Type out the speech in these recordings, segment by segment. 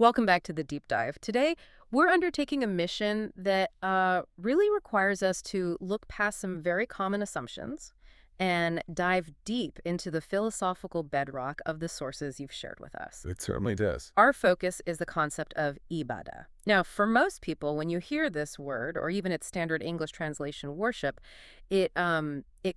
Welcome back to the deep dive. Today, we're undertaking a mission that really requires us to look past some very common assumptions and dive deep into the philosophical bedrock of the sources you've shared with us. It certainly does. Our focus is the concept of ibadah. Now, for most people, when you hear this word, or even its standard English translation, worship, it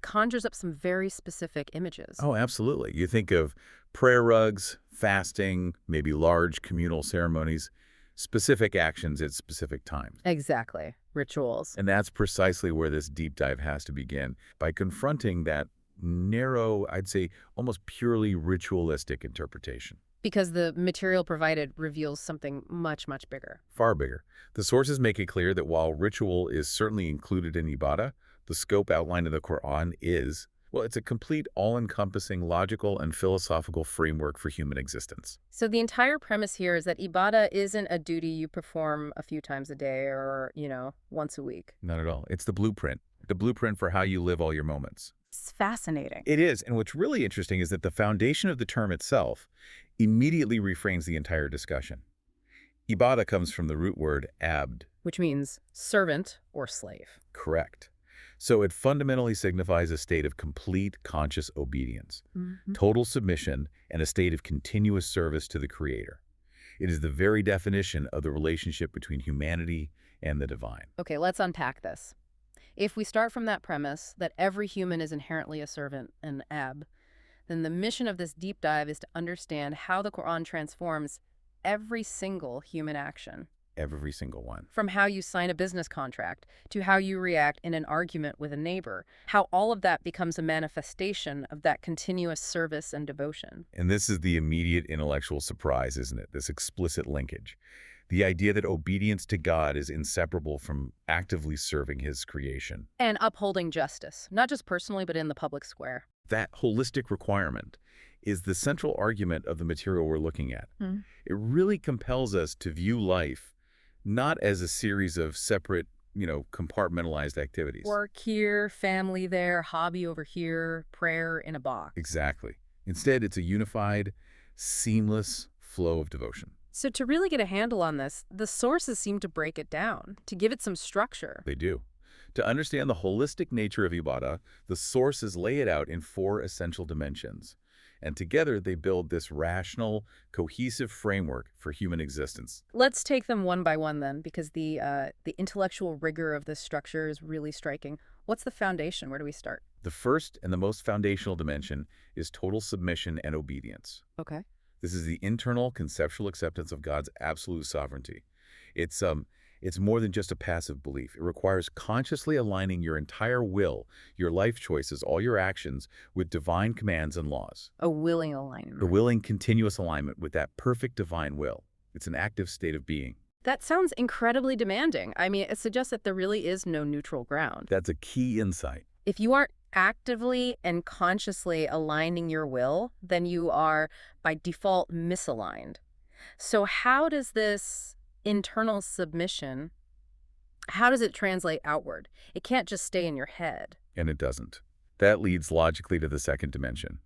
conjures up some very specific images. Oh, absolutely. You think of prayer rugs, fasting, maybe large communal ceremonies, specific actions at specific times. Exactly. Rituals. And that's precisely where this deep dive has to begin, by confronting that narrow, I'd say, almost purely ritualistic interpretation. Because the material provided reveals something much, much bigger. Far bigger. The sources make it clear that while ritual is certainly included in Ibadah, the scope outlined in the Quran is, well, it's a complete, all-encompassing logical and philosophical framework for human existence. So the entire premise here is that ibadah isn't a duty you perform a few times a day or, once a week. Not at all. It's the blueprint for how you live all your moments. It's fascinating. It is, and what's really interesting is that the foundation of the term itself immediately reframes the entire discussion. Ibadah comes from the root word abd. Which means servant or slave. Correct. So it fundamentally signifies a state of complete conscious obedience, Mm-hmm. total submission, and a state of continuous service to the Creator. It is the very definition of the relationship between humanity and the divine. Okay, let's unpack this. If we start from that premise that every human is inherently a servant, an abd, then the mission of this deep dive is to understand how the Quran transforms every single human action. Every single one. From how you sign a business contract to how you react in an argument with a neighbor, how all of that becomes a manifestation of that continuous service and devotion. And this is the immediate intellectual surprise, isn't it? This explicit linkage. The idea that obedience to God is inseparable from actively serving His creation. And upholding justice, not just personally, but in the public square. That holistic requirement is the central argument of the material we're looking at. It really compels us to view life not as a series of separate, compartmentalized activities. Work here, family there, hobby over here, prayer in a box. Exactly. Instead, it's a unified, seamless flow of devotion. So to really get a handle on this, the sources seem to break it down, to give it some structure. They do. To understand the holistic nature of Ibadah, the sources lay it out in 4 essential dimensions. And together they build this rational, cohesive framework for human existence. Let's take them one by one then, because the intellectual rigor of this structure is really striking. What's the foundation? Where do we start? The first and the most foundational dimension is total submission and obedience. Okay. This is the internal conceptual acceptance of God's absolute sovereignty. It's more than just a passive belief. It requires consciously aligning your entire will, your life choices, all your actions with divine commands and laws. A willing alignment. The willing continuous alignment with that perfect divine will. It's an active state of being. That sounds incredibly demanding. I mean, it suggests that there really is no neutral ground. That's a key insight. If you aren't actively and consciously aligning your will, then you are, by default, misaligned. So how does this internal submission, how does it translate outward? It can't just stay in your head. And it doesn't. That leads logically to the second dimension.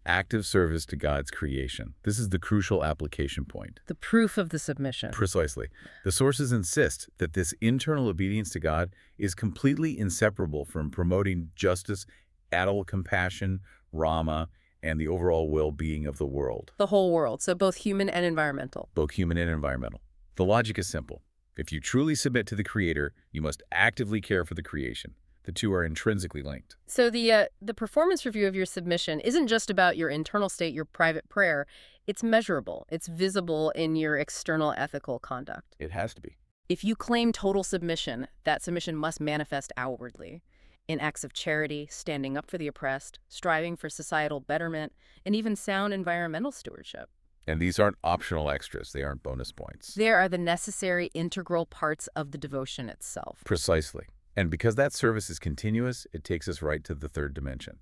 Active service to God's creation. This is the crucial application point. The proof of the submission. Precisely. The sources insist that this internal obedience to God is completely inseparable from promoting justice, adult compassion, Rama, and the overall well-being of the world. The whole world, so both human and environmental. Both human and environmental. The logic is simple. If you truly submit to the Creator, you must actively care for the creation. The two are intrinsically linked. So the performance review of your submission isn't just about your internal state, your private prayer. It's measurable. It's visible in your external ethical conduct. It has to be. If you claim total submission, that submission must manifest outwardly in acts of charity, standing up for the oppressed, striving for societal betterment, and even sound environmental stewardship. And these aren't optional extras. They aren't bonus points. They are the necessary integral parts of the devotion itself. Precisely. And because that service is continuous, it takes us right to the third dimension.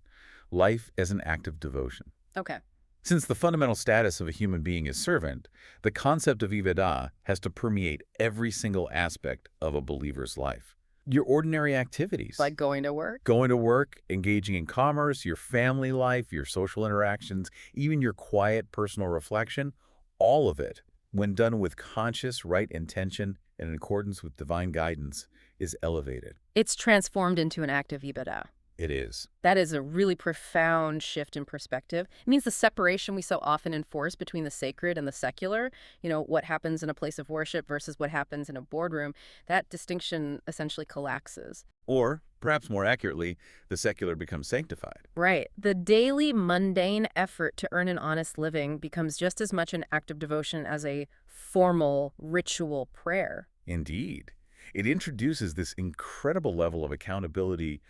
Life as an act of devotion. Okay. Since the fundamental status of a human being is servant, the concept of ibadah has to permeate every single aspect of a believer's life. Your ordinary activities. Like going to work? Going to work, engaging in commerce, your family life, your social interactions, even your quiet personal reflection, all of it when done with conscious, right intention and in accordance with divine guidance, is elevated. It's transformed into an act of ibadah. It is. That is a really profound shift in perspective. It means the separation we so often enforce between the sacred and the secular, what happens in a place of worship versus what happens in a boardroom, that distinction essentially collapses. Or, perhaps more accurately, the secular becomes sanctified. Right. The daily mundane effort to earn an honest living becomes just as much an act of devotion as a formal ritual prayer. Indeed. It introduces this incredible level of accountability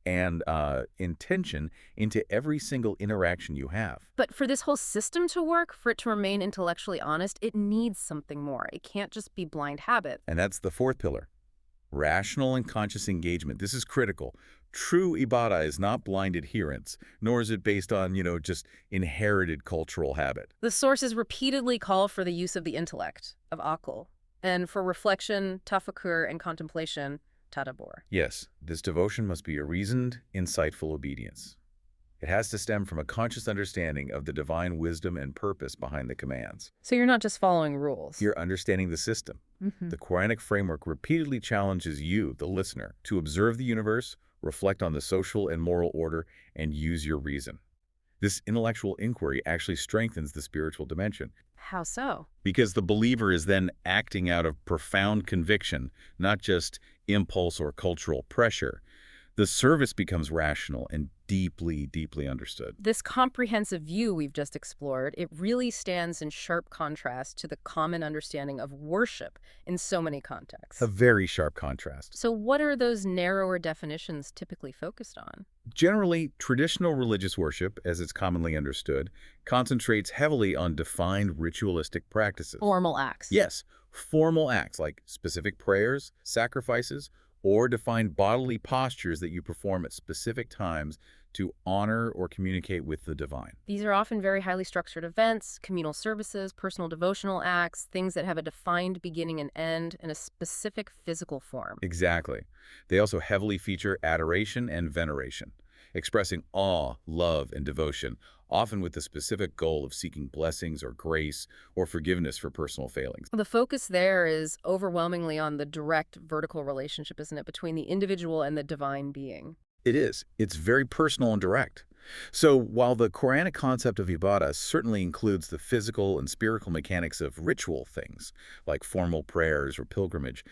and intention into every single interaction you have. But for this whole system to work, for it to remain intellectually honest, it needs something more. It can't just be blind habit. And that's the fourth pillar. Rational and conscious engagement. This is critical. True ibadah is not blind adherence, nor is it based on, just inherited cultural habit. The sources repeatedly call for the use of the intellect, of aql, and for reflection, tafakkur, and contemplation, tadabbur. Yes, this devotion must be a reasoned, insightful obedience. It has to stem from a conscious understanding of the divine wisdom and purpose behind the commands. So you're not just following rules. You're understanding the system. The Quranic framework repeatedly challenges you, the listener, to observe the universe, reflect on the social and moral order, and use your reason. This intellectual inquiry actually strengthens the spiritual dimension. How so? Because the believer is then acting out of profound conviction, not just impulse or cultural pressure. The service becomes rational and deeply, deeply understood. This comprehensive view we've just explored, it really stands in sharp contrast to the common understanding of worship in so many contexts. A very sharp contrast. So what are those narrower definitions typically focused on? Generally, traditional religious worship, as it's commonly understood, concentrates heavily on defined ritualistic practices. Formal acts. Yes, formal acts like specific prayers, sacrifices, or defined bodily postures that you perform at specific times to honor or communicate with the divine. These are often very highly structured events, communal services, personal devotional acts, things that have a defined beginning and end and a specific physical form. Exactly. They also heavily feature adoration and veneration, expressing awe, love, and devotion, often with the specific goal of seeking blessings or grace or forgiveness for personal failings. The focus there is overwhelmingly on the direct vertical relationship, isn't it, between the individual and the divine being? It is. It's very personal and direct. So while the Quranic concept of ibadah certainly includes the physical and spiritual mechanics of ritual things, like formal prayers or pilgrimage,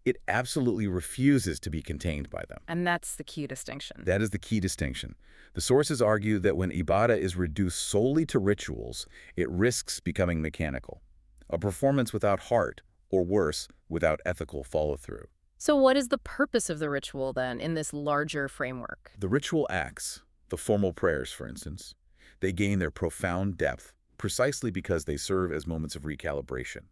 it absolutely refuses to be contained by them. And that's the key distinction. That is the key distinction. The sources argue that when ibadah is reduced solely to rituals, it risks becoming mechanical, a performance without heart, or worse, without ethical follow-through. So what is the purpose of the ritual, then, in this larger framework? The ritual acts, the formal prayers, for instance, they gain their profound depth precisely because they serve as moments of recalibration.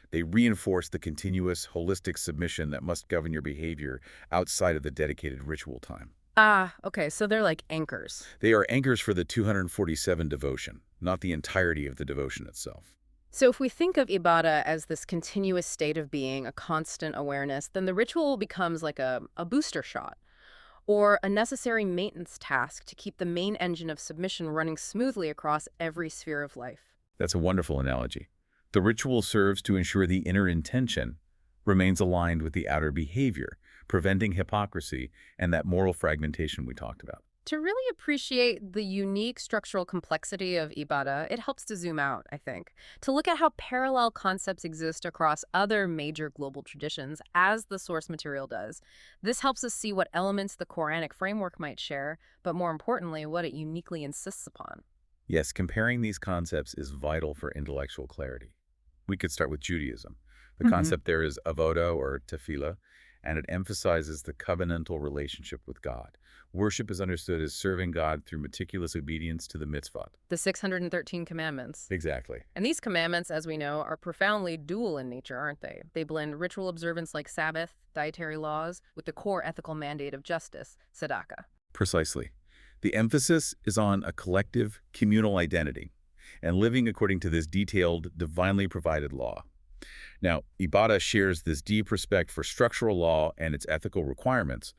They reinforce the continuous, holistic submission that must govern your behavior outside of the dedicated ritual time. Ah, okay, so they're like anchors. They are anchors for the 247 devotion, not the entirety of the devotion itself. So if we think of ibadah as this continuous state of being, a constant awareness, then the ritual becomes like a booster shot or a necessary maintenance task to keep the main engine of submission running smoothly across every sphere of life. That's a wonderful analogy. The ritual serves to ensure the inner intention remains aligned with the outer behavior, preventing hypocrisy and that moral fragmentation we talked about. To really appreciate the unique structural complexity of ibadah, it helps to zoom out, I think, to look at how parallel concepts exist across other major global traditions, as the source material does. This helps us see what elements the Quranic framework might share, but more importantly, what it uniquely insists upon. Yes, comparing these concepts is vital for intellectual clarity. We could start with Judaism. The concept there is avodah or tefillah, and it emphasizes the covenantal relationship with God. Worship is understood as serving God through meticulous obedience to the mitzvot. The 613 commandments. Exactly. And these commandments, as we know, are profoundly dual in nature, aren't they? They blend ritual observance like Sabbath, dietary laws, with the core ethical mandate of justice, tzedakah. Precisely. The emphasis is on a collective, communal identity and living according to this detailed, divinely provided law. Now, ibadah shares this deep respect for structural law and its ethical requirements,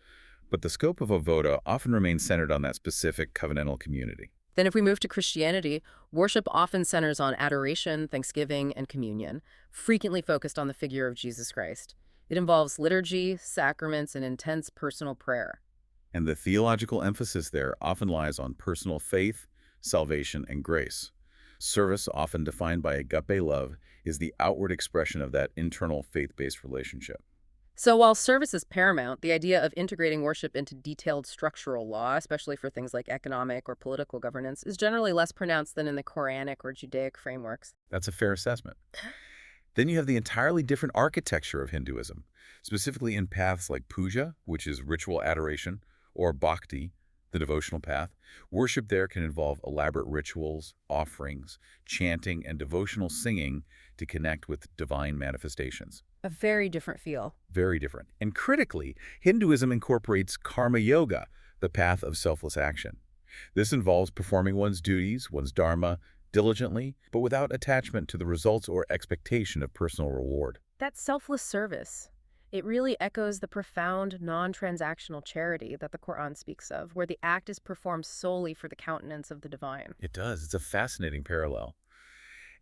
but the scope of avodah often remains centered on that specific covenantal community. Then if we move to Christianity, worship often centers on adoration, thanksgiving, and communion, frequently focused on the figure of Jesus Christ. It involves liturgy, sacraments, and intense personal prayer. And the theological emphasis there often lies on personal faith, salvation, and grace. Service, often defined by agape love, is the outward expression of that internal faith-based relationship. So while service is paramount, the idea of integrating worship into detailed structural law, especially for things like economic or political governance, is generally less pronounced than in the Quranic or Judaic frameworks. That's a fair assessment. Then you have the entirely different architecture of Hinduism, specifically in paths like puja, which is ritual adoration, or bhakti, the devotional path. Worship there can involve elaborate rituals, offerings, chanting, and devotional singing to connect with divine manifestations. A very different feel. Very different. And critically, Hinduism incorporates karma yoga, the path of selfless action. This involves performing one's duties, one's dharma, diligently, but without attachment to the results or expectation of personal reward. That selfless service, it really echoes the profound non-transactional charity that the Quran speaks of, where the act is performed solely for the countenance of the divine. It does. It's a fascinating parallel.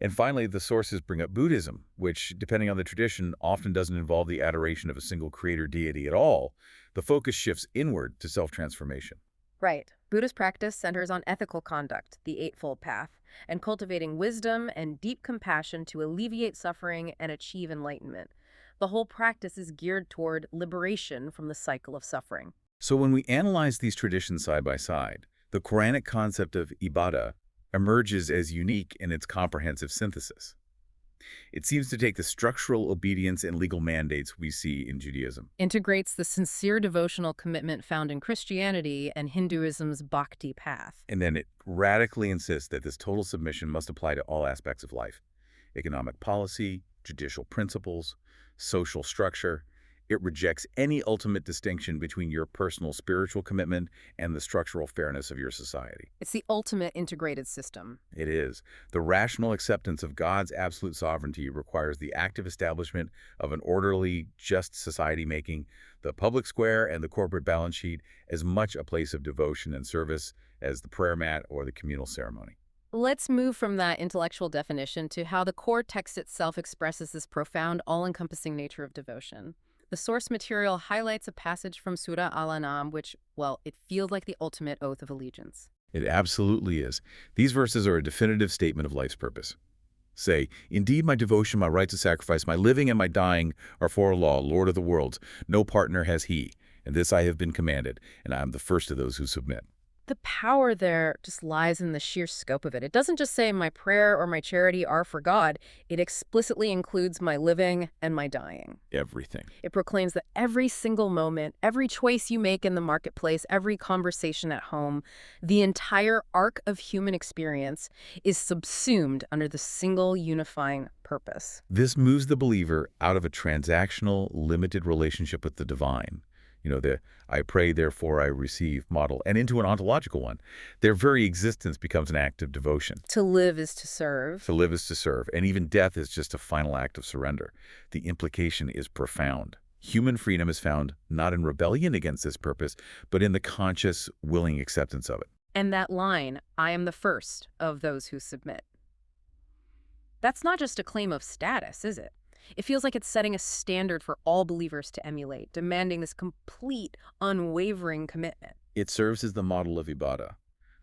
And finally, the sources bring up Buddhism, which, depending on the tradition, often doesn't involve the adoration of a single creator deity at all. The focus shifts inward to self-transformation. Right. Buddhist practice centers on ethical conduct, the Eightfold Path, and cultivating wisdom and deep compassion to alleviate suffering and achieve enlightenment. The whole practice is geared toward liberation from the cycle of suffering. So when we analyze these traditions side by side, the Quranic concept of Ibadah emerges as unique in its comprehensive synthesis. It seems to take the structural obedience and legal mandates we see in Judaism. Integrates the sincere devotional commitment found in Christianity and Hinduism's bhakti path. And then it radically insists that this total submission must apply to all aspects of life: economic policy, judicial principles, social structure. It rejects any ultimate distinction between your personal spiritual commitment and the structural fairness of your society. It's the ultimate integrated system. It is. The rational acceptance of God's absolute sovereignty requires the active establishment of an orderly, just society, making the public square and the corporate balance sheet as much a place of devotion and service as the prayer mat or the communal ceremony. Let's move from that intellectual definition to how the core text itself expresses this profound, all-encompassing nature of devotion. The source material highlights a passage from Surah Al-An'am, which, well, it feels like the ultimate oath of allegiance. It absolutely is. These verses are a definitive statement of life's purpose. Say, "Indeed, my devotion, my right to sacrifice, my living and my dying are for Allah, Lord of the worlds. No partner has He, and this I have been commanded, and I am the first of those who submit." The power there just lies in the sheer scope of it. It doesn't just say my prayer or my charity are for God. It explicitly includes my living and my dying. Everything. It proclaims that every single moment, every choice you make in the marketplace, every conversation at home, the entire arc of human experience is subsumed under the single unifying purpose. This moves the believer out of a transactional, limited relationship with the divine. The "I pray, therefore I receive" model, and into an ontological one. Their very existence becomes an act of devotion. To live is to serve. To live is to serve, and even death is just a final act of surrender. The implication is profound. Human freedom is found not in rebellion against this purpose, but in the conscious, willing acceptance of it. And that line, "I am the first of those who submit." That's not just a claim of status, is it? It feels like it's setting a standard for all believers to emulate, demanding this complete, unwavering commitment. It serves as the model of Ibadah,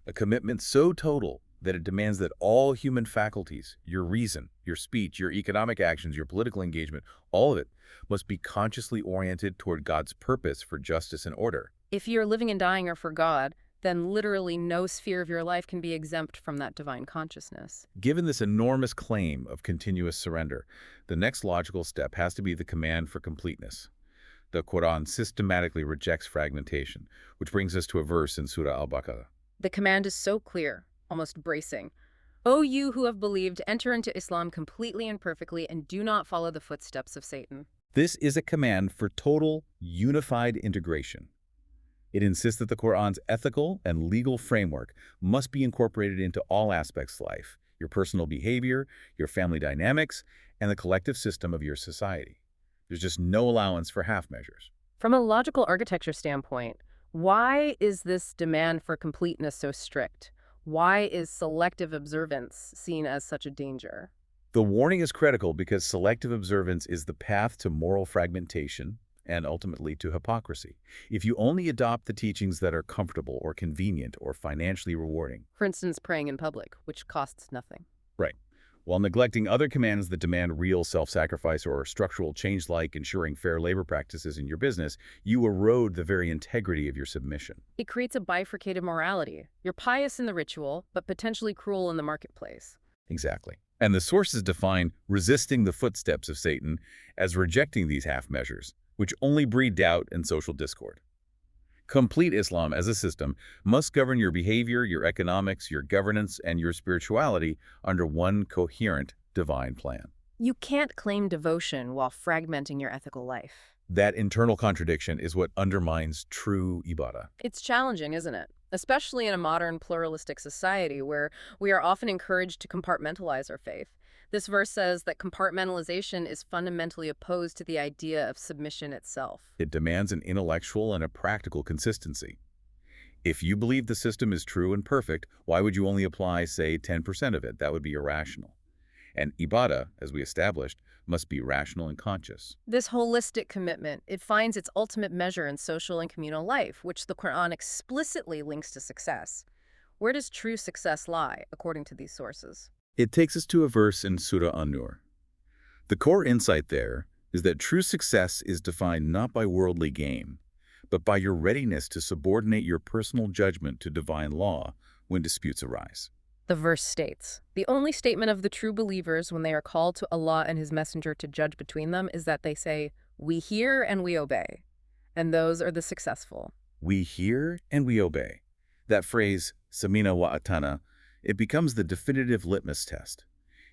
a commitment so total that it demands that all human faculties, your reason, your speech, your economic actions, your political engagement, all of it must be consciously oriented toward God's purpose for justice and order. If your living and dying are for God, then literally no sphere of your life can be exempt from that divine consciousness. Given this enormous claim of continuous surrender, the next logical step has to be the command for completeness. The Quran systematically rejects fragmentation, which brings us to a verse in Surah Al-Baqarah. The command is so clear, almost bracing. "O you who have believed, enter into Islam completely and perfectly, and do not follow the footsteps of Satan." This is a command for total, unified integration. It insists that the Quran's ethical and legal framework must be incorporated into all aspects of life: your personal behavior, your family dynamics, and the collective system of your society. There's just no allowance for half measures. From a logical architecture standpoint, why is this demand for completeness so strict? Why is selective observance seen as such a danger? The warning is critical because selective observance is the path to moral fragmentation and ultimately to hypocrisy. If you only adopt the teachings that are comfortable or convenient or financially rewarding. For instance, praying in public, which costs nothing. Right. While neglecting other commands that demand real self-sacrifice or structural change like ensuring fair labor practices in your business, you erode the very integrity of your submission. It creates a bifurcated morality. You're pious in the ritual, but potentially cruel in the marketplace. Exactly. And the sources define resisting the footsteps of Satan as rejecting these half measures, which only breed doubt and social discord. Complete Islam as a system must govern your behavior, your economics, your governance, and your spirituality under one coherent divine plan. You can't claim devotion while fragmenting your ethical life. That internal contradiction is what undermines true ibadah. It's challenging, isn't it? Especially in a modern pluralistic society where we are often encouraged to compartmentalize our faith. This verse says that compartmentalization is fundamentally opposed to the idea of submission itself. It demands an intellectual and a practical consistency. If you believe the system is true and perfect, why would you only apply, say, 10% of it? That would be irrational. And ibadah, as we established, must be rational and conscious. This holistic commitment, it finds its ultimate measure in social and communal life, which the Quran explicitly links to success. Where does true success lie, according to these sources? It takes us to a verse in Surah An-Nur. The core insight there is that true success is defined not by worldly gain, but by your readiness to subordinate your personal judgment to divine law when disputes arise. The verse states, "The only statement of the true believers when they are called to Allah and His Messenger to judge between them is that they say, 'We hear and we obey.' And those are the successful." We hear and we obey. That phrase, Samina wa atana, it becomes the definitive litmus test.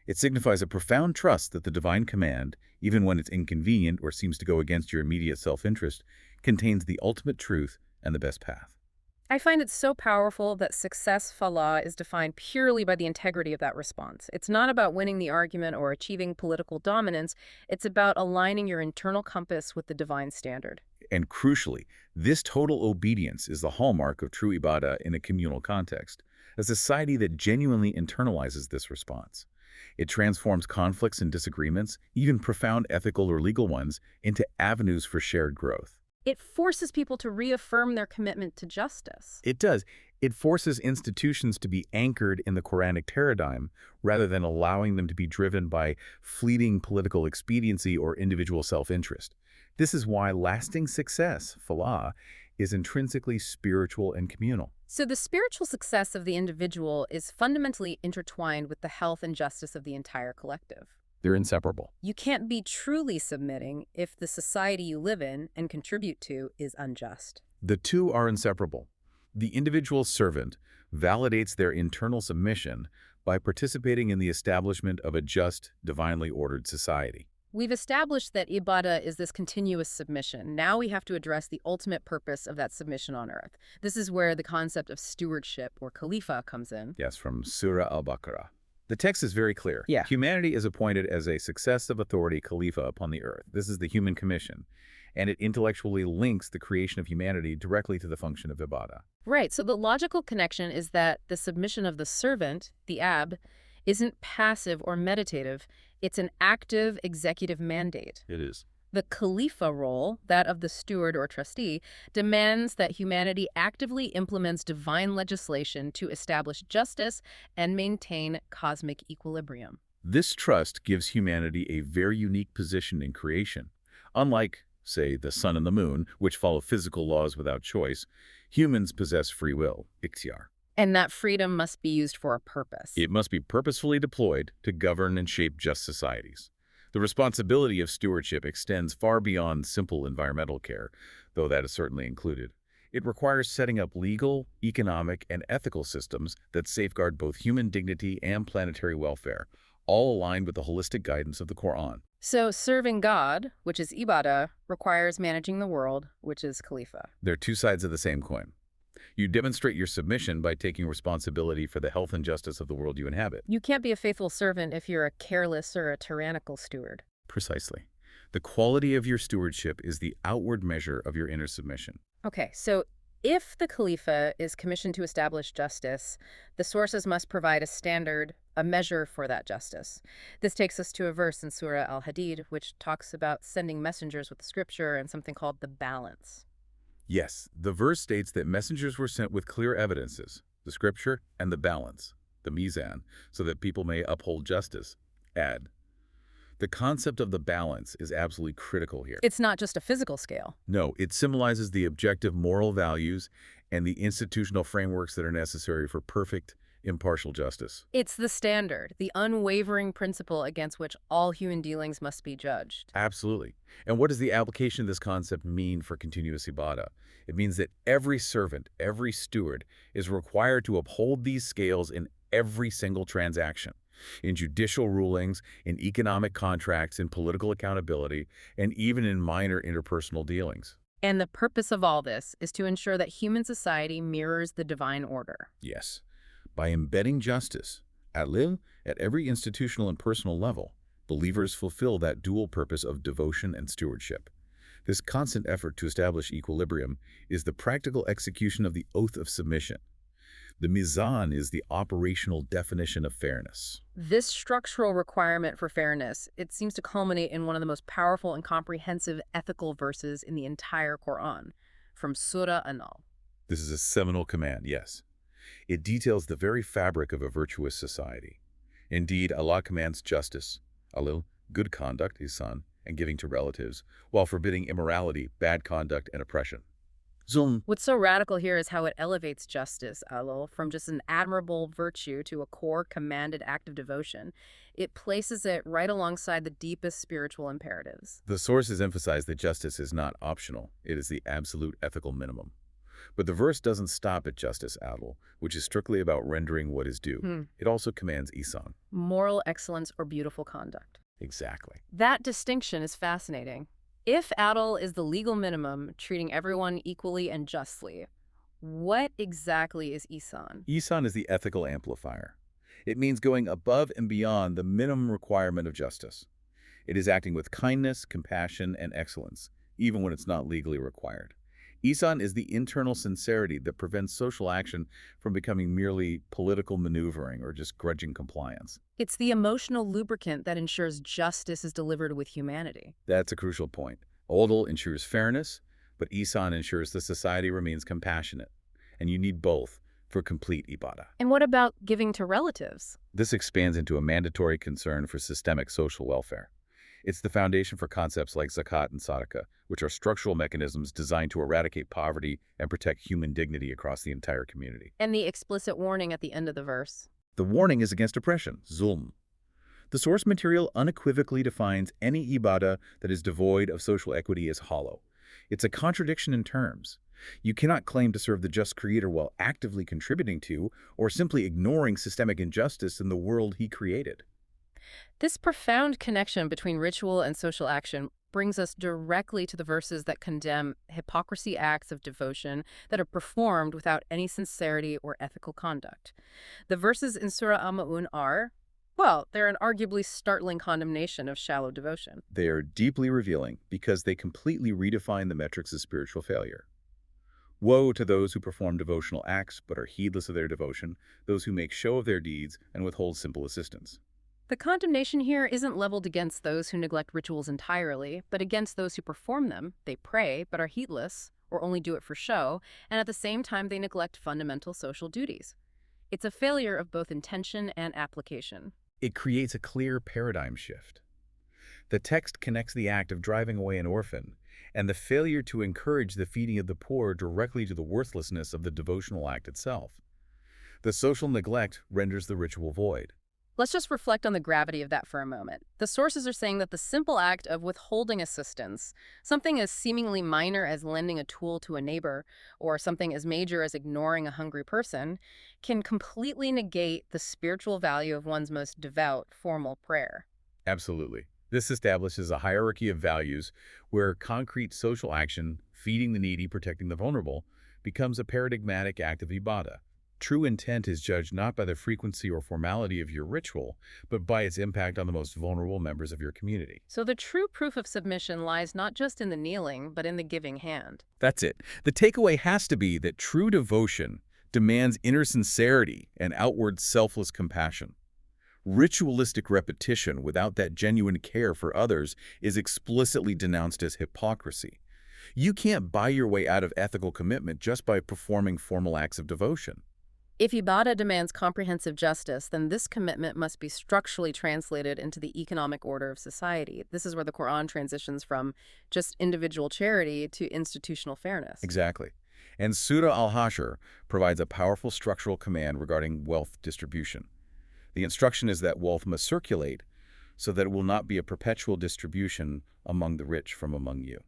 It signifies a profound trust that the divine command, even when it's inconvenient or seems to go against your immediate self-interest, contains the ultimate truth and the best path. I find it so powerful that success falah is defined purely by the integrity of that response. It's not about winning the argument or achieving political dominance. It's about aligning your internal compass with the divine standard. And crucially, this total obedience is the hallmark of true ibadah in a communal context, a society that genuinely internalizes this response. It transforms conflicts and disagreements, even profound ethical or legal ones, into avenues for shared growth. It forces people to reaffirm their commitment to justice. It does. It forces institutions to be anchored in the Quranic paradigm rather than allowing them to be driven by fleeting political expediency or individual self-interest. This is why lasting success, falah, is intrinsically spiritual and communal. So the spiritual success of the individual is fundamentally intertwined with the health and justice of the entire collective. They're inseparable. You can't be truly submitting if the society you live in and contribute to is unjust. The two are inseparable. The individual servant validates their internal submission by participating in the establishment of a just, divinely ordered society. We've established that ibadah is this continuous submission. Now we have to address the ultimate purpose of that submission on earth. This is where the concept of stewardship or khalifa comes in. Yes, from Surah Al-Baqarah. The text is very clear. Yeah. Humanity is appointed as a successive authority khalifa upon the earth. This is the human commission, and it intellectually links the creation of humanity directly to the function of ibadah. Right, so the logical connection is that the submission of the servant, the abd, isn't passive or meditative. It's an active executive mandate. It is. The Khalifa role, that of the steward or trustee, demands that humanity actively implements divine legislation to establish justice and maintain cosmic equilibrium. This trust gives humanity a very unique position in creation. Unlike, say, the sun and the moon, which follow physical laws without choice, humans possess free will, ikhtiyar. And that freedom must be used for a purpose. It must be purposefully deployed to govern and shape just societies. The responsibility of stewardship extends far beyond simple environmental care, though that is certainly included. It requires setting up legal, economic, and ethical systems that safeguard both human dignity and planetary welfare, all aligned with the holistic guidance of the Quran. So serving God, which is ibadah, requires managing the world, which is khalifa. They're two sides of the same coin. You demonstrate your submission by taking responsibility for the health and justice of the world you inhabit. You can't be a faithful servant if you're a careless or a tyrannical steward. Precisely. The quality of your stewardship is the outward measure of your inner submission. Okay, so If the Khalifa is commissioned to establish justice, the sources must provide a standard, a measure for that justice. This takes us to a verse in Surah Al-Hadid, which talks about sending messengers with the scripture and something called the balance. Yes, the verse states that messengers were sent with clear evidences, the scripture and the balance, the mizan, so that people may uphold justice. Add. The concept of the balance is absolutely critical here. It's not just a physical scale. No, it symbolizes the objective moral values and the institutional frameworks that are necessary for perfect, impartial justice. It's the standard, the unwavering principle against which all human dealings must be judged. Absolutely. And what does the application of this concept mean for continuous ibadah? It means that every servant, every steward, is required to uphold these scales in every single transaction. In judicial rulings, in economic contracts, in political accountability, and even in minor interpersonal dealings. And the purpose of all this is to ensure that human society mirrors the divine order. Yes. By embedding justice, at every institutional and personal level, believers fulfill that dual purpose of devotion and stewardship. This constant effort to establish equilibrium is the practical execution of the oath of submission. The mizan is the operational definition of fairness. This structural requirement for fairness, it seems to culminate in one of the most powerful and comprehensive ethical verses in the entire Quran, from Surah An-Nahl. This is a seminal command, yes. It details the very fabric of a virtuous society. Indeed, Allah commands justice, good conduct, ihsan, and giving to relatives, while forbidding immorality, bad conduct, and oppression. Zulm. What's so radical here is how it elevates justice, from just an admirable virtue to a core commanded act of devotion. It places it right alongside the deepest spiritual imperatives. The sources emphasize that justice is not optional. It is the absolute ethical minimum. But the verse doesn't stop at justice, which is strictly about rendering what is due. It also commands ihsan. Moral excellence or beautiful conduct. Exactly. That distinction is fascinating. If adl is the legal minimum, treating everyone equally and justly, what exactly is ihsan? Ihsan is the ethical amplifier. It means going above and beyond the minimum requirement of justice. It is acting with kindness, compassion, and excellence, even when it's not legally required. Ihsan is the internal sincerity that prevents social action from becoming merely political maneuvering or just grudging compliance. It's the emotional lubricant that ensures justice is delivered with humanity. That's a crucial point. Odal ensures fairness, but Ihsan ensures the society remains compassionate. And you need both for complete ibadah. And what about giving to relatives? This expands into a mandatory concern for systemic social welfare. It's the foundation for concepts like zakat and sadaqah, which are structural mechanisms designed to eradicate poverty and protect human dignity across the entire community. And the explicit warning at the end of the verse. The warning is against oppression, zulm. The source material unequivocally defines any ibadah that is devoid of social equity as hollow. It's a contradiction in terms. You cannot claim to serve the just Creator while actively contributing to or simply ignoring systemic injustice in the world He created. This profound connection between ritual and social action brings us directly to the verses that condemn hypocrisy acts of devotion that are performed without any sincerity or ethical conduct. The verses in Surah Al-Ma'un are, well, they're an arguably startling condemnation of shallow devotion. They are deeply revealing because they completely redefine the metrics of spiritual failure. Woe to those who perform devotional acts but are heedless of their devotion, those who make show of their deeds and withhold simple assistance. The condemnation here isn't leveled against those who neglect rituals entirely, but against those who perform them. They pray, but are heedless, or only do it for show, and at the same time they neglect fundamental social duties. It's a failure of both intention and application. It creates a clear paradigm shift. The text connects the act of driving away an orphan and the failure to encourage the feeding of the poor directly to the worthlessness of the devotional act itself. The social neglect renders the ritual void. Let's just reflect on the gravity of that for a moment. The sources are saying that the simple act of withholding assistance, something as seemingly minor as lending a tool to a neighbor, or something as major as ignoring a hungry person, can completely negate the spiritual value of one's most devout, formal prayer. Absolutely. This establishes a hierarchy of values where concrete social action, feeding the needy, protecting the vulnerable, becomes a paradigmatic act of ibadah. True intent is judged not by the frequency or formality of your ritual, but by its impact on the most vulnerable members of your community. So the true proof of submission lies not just in the kneeling, but in the giving hand. That's it. The takeaway has to be that true devotion demands inner sincerity and outward selfless compassion. Ritualistic repetition without that genuine care for others is explicitly denounced as hypocrisy. You can't buy your way out of ethical commitment just by performing formal acts of devotion. If Ibadah demands comprehensive justice, then this commitment must be structurally translated into the economic order of society. This is where the Quran transitions from just individual charity to institutional fairness. Exactly. And Surah Al-Hashr provides a powerful structural command regarding wealth distribution. The instruction is that wealth must circulate so that it will not be a perpetual distribution among the rich from among you.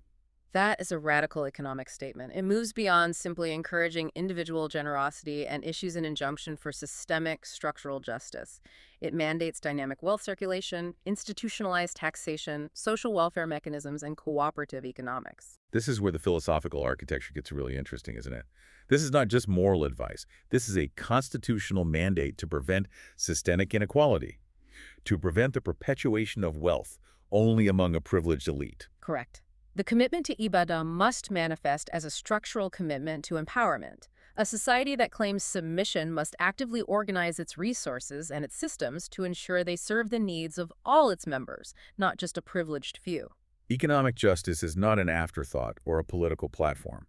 That is a radical economic statement. It moves beyond simply encouraging individual generosity and issues an injunction for systemic structural justice. It mandates dynamic wealth circulation, institutionalized taxation, social welfare mechanisms, and cooperative economics. This is where the philosophical architecture gets really interesting, isn't it? This is not just moral advice. This is a constitutional mandate to prevent systemic inequality, to prevent the perpetuation of wealth only among a privileged elite. Correct. The commitment to Ibadah must manifest as a structural commitment to empowerment. A society that claims submission must actively organize its resources and its systems to ensure they serve the needs of all its members, not just a privileged few. Economic justice is not an afterthought or a political platform.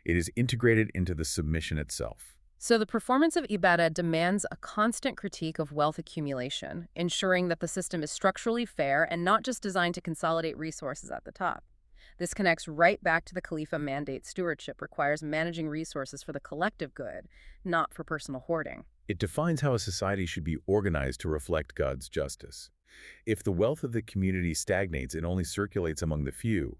It is integrated into the submission itself. So the performance of Ibadah demands a constant critique of wealth accumulation, ensuring that the system is structurally fair and not just designed to consolidate resources at the top. This connects right back to the Khalifa mandate. Stewardship requires managing resources for the collective good, not for personal hoarding. It defines how a society should be organized to reflect God's justice. If the wealth of the community stagnates and only circulates among the few,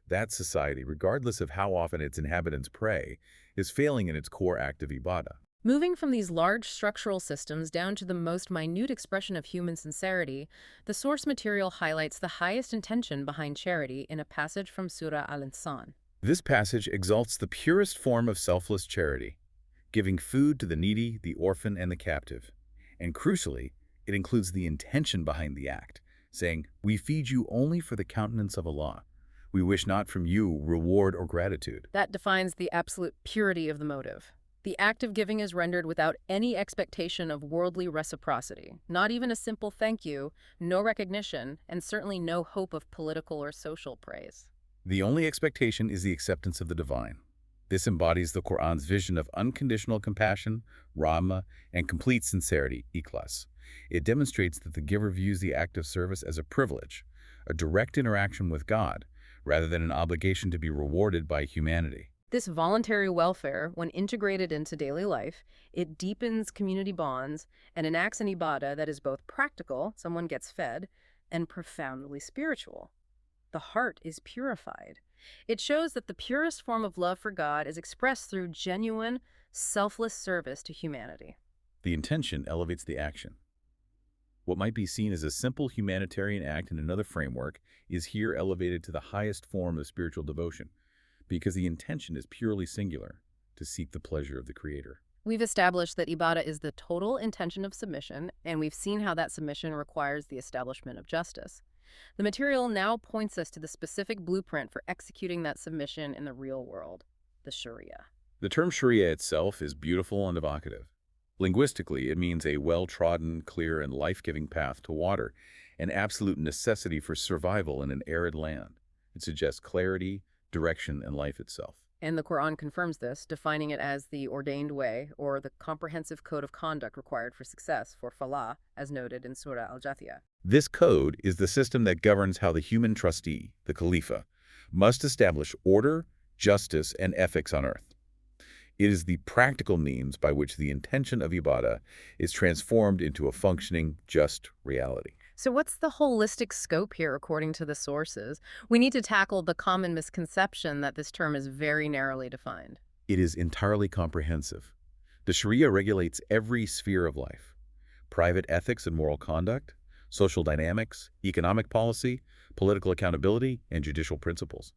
that society, regardless of how often its inhabitants pray, is failing in its core act of ibadah. Moving from these large structural systems down to the most minute expression of human sincerity, the source material highlights the highest intention behind charity in a passage from Surah Al-Insan. This passage exalts the purest form of selfless charity, giving food to the needy, the orphan, and the captive. And crucially, it includes the intention behind the act, saying, "We feed you only for the countenance of Allah. We wish not from you reward or gratitude." That defines the absolute purity of the motive. The act of giving is rendered without any expectation of worldly reciprocity, not even a simple thank you, no recognition, and certainly no hope of political or social praise. The only expectation is the acceptance of the divine. This embodies the Quran's vision of unconditional compassion, rahmah, and complete sincerity, ikhlas. It demonstrates that the giver views the act of service as a privilege, a direct interaction with God, rather than an obligation to be rewarded by humanity. This voluntary welfare, when integrated into daily life, it deepens community bonds and enacts an ibadah that is both practical, someone gets fed, and profoundly spiritual. The heart is purified. It shows that the purest form of love for God is expressed through genuine, selfless service to humanity. The intention elevates the action. What might be seen as a simple humanitarian act in another framework is here elevated to the highest form of spiritual devotion, because the intention is purely singular, to seek the pleasure of the Creator. We've established that ibadah is the total intention of submission, and we've seen how that submission requires the establishment of justice. The material now points us to the specific blueprint for executing that submission in the real world, the Sharia. The term Sharia itself is beautiful and evocative. Linguistically, it means a well-trodden, clear, and life-giving path to water, an absolute necessity for survival in an arid land. It suggests clarity, direction, and life itself. And the Quran confirms this, defining it as the ordained way or the comprehensive code of conduct required for success for falah, as noted in Surah Al-Jathiyah. This code is the system that governs how the human trustee, the Khalifa, must establish order, justice, and ethics on earth. It is the practical means by which the intention of ibadah is transformed into a functioning, just reality. So what's the holistic scope here according to the sources? We need to tackle the common misconception that this term is very narrowly defined. It is entirely comprehensive. The Sharia regulates every sphere of life: private ethics and moral conduct, social dynamics, economic policy, political accountability, and judicial principles.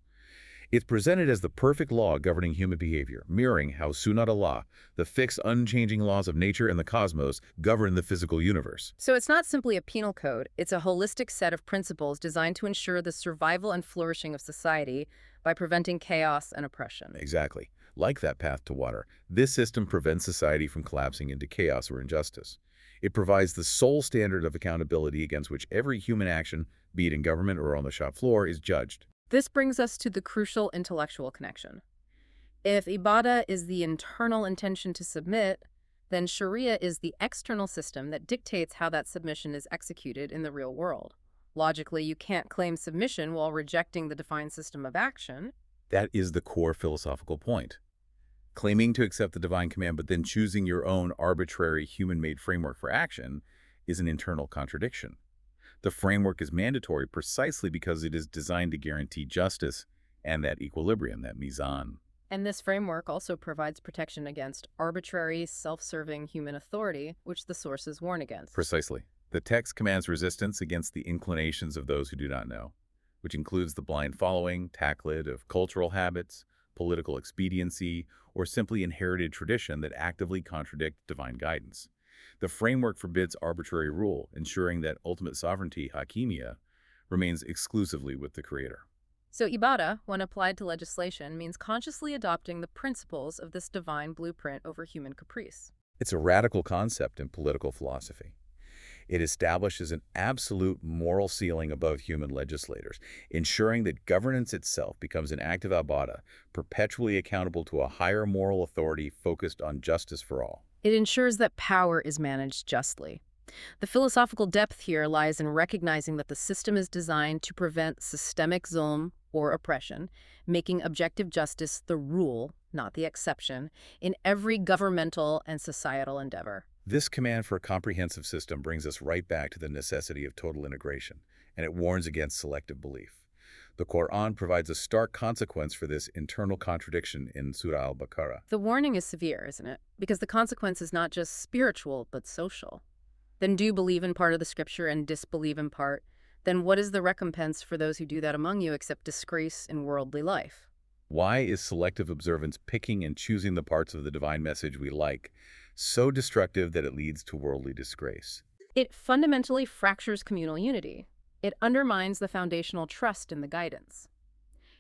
It's presented as the perfect law governing human behavior, mirroring how Sunnat Allah, the fixed, unchanging laws of nature and the cosmos, govern the physical universe. So it's not simply a penal code, it's a holistic set of principles designed to ensure the survival and flourishing of society by preventing chaos and oppression. Exactly. Like that path to water, this system prevents society from collapsing into chaos or injustice. It provides the sole standard of accountability against which every human action, be it in government or on the shop floor, is judged. This brings us to the crucial intellectual connection. If Ibadah is the internal intention to submit, then Sharia is the external system that dictates how that submission is executed in the real world. Logically, you can't claim submission while rejecting the defined system of action. That is the core philosophical point. Claiming to accept the divine command but then choosing your own arbitrary human-made framework for action is an internal contradiction. The framework is mandatory precisely because it is designed to guarantee justice and that equilibrium, that mizan. And this framework also provides protection against arbitrary, self-serving human authority, which the sources warn against. Precisely. The text commands resistance against the inclinations of those who do not know, which includes the blind following, taqlid of cultural habits, political expediency, or simply inherited tradition that actively contradict divine guidance. The framework forbids arbitrary rule, ensuring that ultimate sovereignty, hakimiyya, remains exclusively with the Creator. So Ibadah, when applied to legislation, means consciously adopting the principles of this divine blueprint over human caprice. It's a radical concept in political philosophy. It establishes an absolute moral ceiling above human legislators, ensuring that governance itself becomes an act of ibadah, perpetually accountable to a higher moral authority focused on justice for all. It ensures that power is managed justly. The philosophical depth here lies in recognizing that the system is designed to prevent systemic zulm or oppression, making objective justice the rule, not the exception, in every governmental and societal endeavor. This command for a comprehensive system brings us right back to the necessity of total integration, and it warns against selective belief. The Quran provides a stark consequence for this internal contradiction in Surah al-Baqarah. The warning is severe, isn't it? Because the consequence is not just spiritual, but social. Then do believe in part of the scripture and disbelieve in part. Then what is the recompense for those who do that among you except disgrace in worldly life? Why is selective observance, picking and choosing the parts of the divine message we like, so destructive that it leads to worldly disgrace? It fundamentally fractures communal unity. It undermines the foundational trust in the guidance.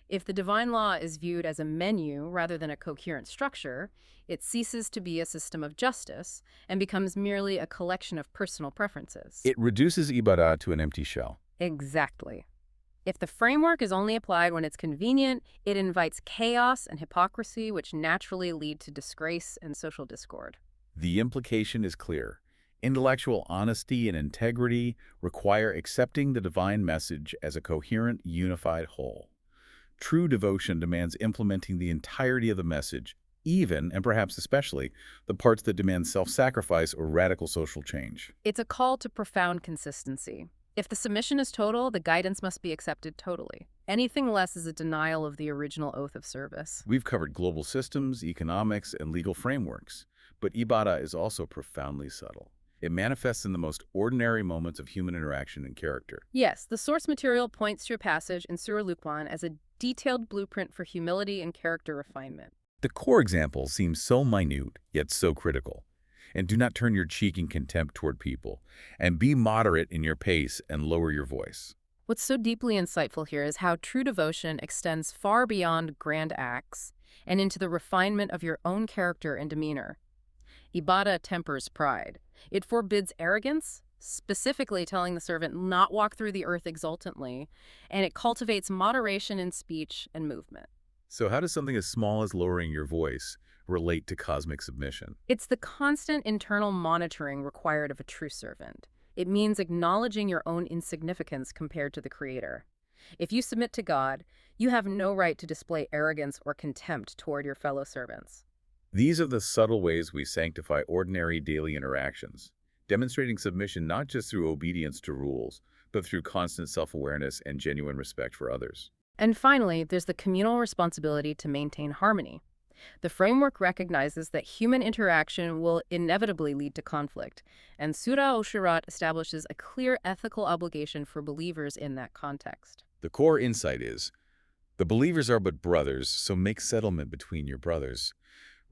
If the divine law is viewed as a menu rather than a coherent structure, it ceases to be a system of justice and becomes merely a collection of personal preferences. It reduces ibadah to an empty shell. Exactly. If the framework is only applied when it's convenient, it invites chaos and hypocrisy, which naturally lead to disgrace and social discord. The implication is clear. Intellectual honesty and integrity require accepting the divine message as a coherent, unified whole. True devotion demands implementing the entirety of the message, even, and perhaps especially, the parts that demand self-sacrifice or radical social change. It's a call to profound consistency. If the submission is total, the guidance must be accepted totally. Anything less is a denial of the original oath of service. We've covered global systems, economics, and legal frameworks, but ibadah is also profoundly subtle. It manifests in the most ordinary moments of human interaction and character. Yes, the source material points to a passage in Surah Luqman as a detailed blueprint for humility and character refinement. The core examples seem so minute, yet so critical. And do not turn your cheek in contempt toward people, and be moderate in your pace and lower your voice. What's so deeply insightful here is how true devotion extends far beyond grand acts and into the refinement of your own character and demeanor. Ibadah tempers pride. It forbids arrogance, specifically telling the servant not walk through the earth exultantly, and it cultivates moderation in speech and movement. So how does something as small as lowering your voice relate to cosmic submission? It's the constant internal monitoring required of a true servant. It means acknowledging your own insignificance compared to the Creator. If you submit to God, you have no right to display arrogance or contempt toward your fellow servants. These are the subtle ways we sanctify ordinary daily interactions, demonstrating submission not just through obedience to rules, but through constant self-awareness and genuine respect for others. And finally, there's the communal responsibility to maintain harmony. The framework recognizes that human interaction will inevitably lead to conflict, and Surah Al-Shurat establishes a clear ethical obligation for believers in that context. The core insight is, The believers are but brothers, so make settlement between your brothers.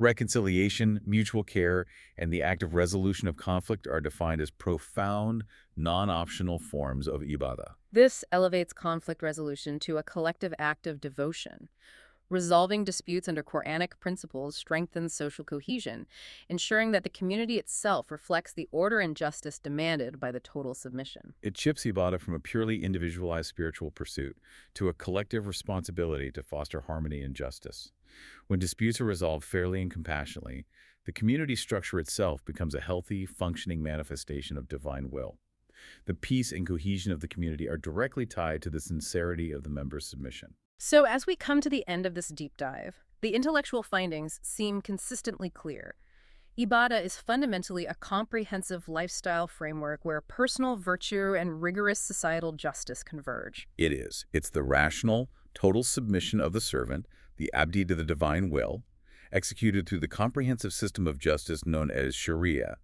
Reconciliation, mutual care, and the active resolution of conflict are defined as profound, non-optional forms of ibadah. This elevates conflict resolution to a collective act of devotion. Resolving disputes under Quranic principles strengthens social cohesion, ensuring that the community itself reflects the order and justice demanded by the total submission. It shifts ibadah from a purely individualized spiritual pursuit to a collective responsibility to foster harmony and justice. When disputes are resolved fairly and compassionately, the community structure itself becomes a healthy, functioning manifestation of divine will. The peace and cohesion of the community are directly tied to the sincerity of the members' submission. So, as we come to the end of this deep dive, the intellectual findings seem consistently clear. Ibadah is fundamentally a comprehensive lifestyle framework where personal virtue and rigorous societal justice converge. It is. It's the rational, total submission of the servant, the abdi to the divine will, executed through the comprehensive system of justice known as Sharia,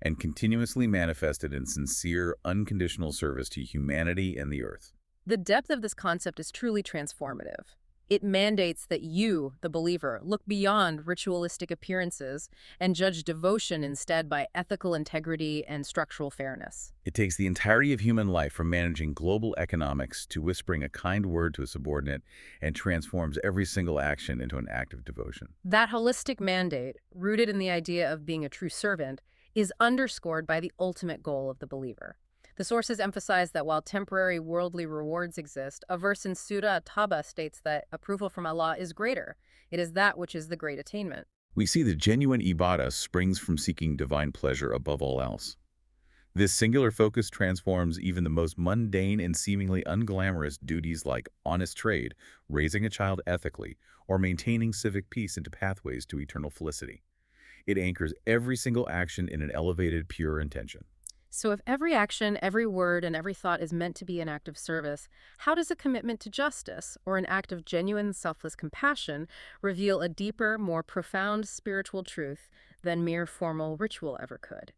and continuously manifested in sincere, unconditional service to humanity and the earth. The depth of this concept is truly transformative. It mandates that you, the believer, look beyond ritualistic appearances and judge devotion instead by ethical integrity and structural fairness. It takes the entirety of human life from managing global economics to whispering a kind word to a subordinate and transforms every single action into an act of devotion. That holistic mandate, rooted in the idea of being a true servant, is underscored by the ultimate goal of the believer. The sources emphasize that while temporary worldly rewards exist, a verse in Surah At-Tawbah states that approval from Allah is greater. It is that which is the great attainment. We see that genuine ibadah springs from seeking divine pleasure above all else. This singular focus transforms even the most mundane and seemingly unglamorous duties like honest trade, raising a child ethically, or maintaining civic peace into pathways to eternal felicity. It anchors every single action in an elevated, pure intention. So if every action, every word, and every thought is meant to be an act of service, how does a commitment to justice or an act of genuine, selfless compassion reveal a deeper, more profound spiritual truth than mere formal ritual ever could?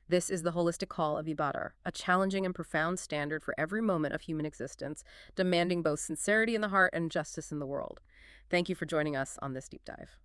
This is the holistic call of Ibadah, a challenging and profound standard for every moment of human existence, demanding both sincerity in the heart and justice in the world. Thank you for joining us on this deep dive.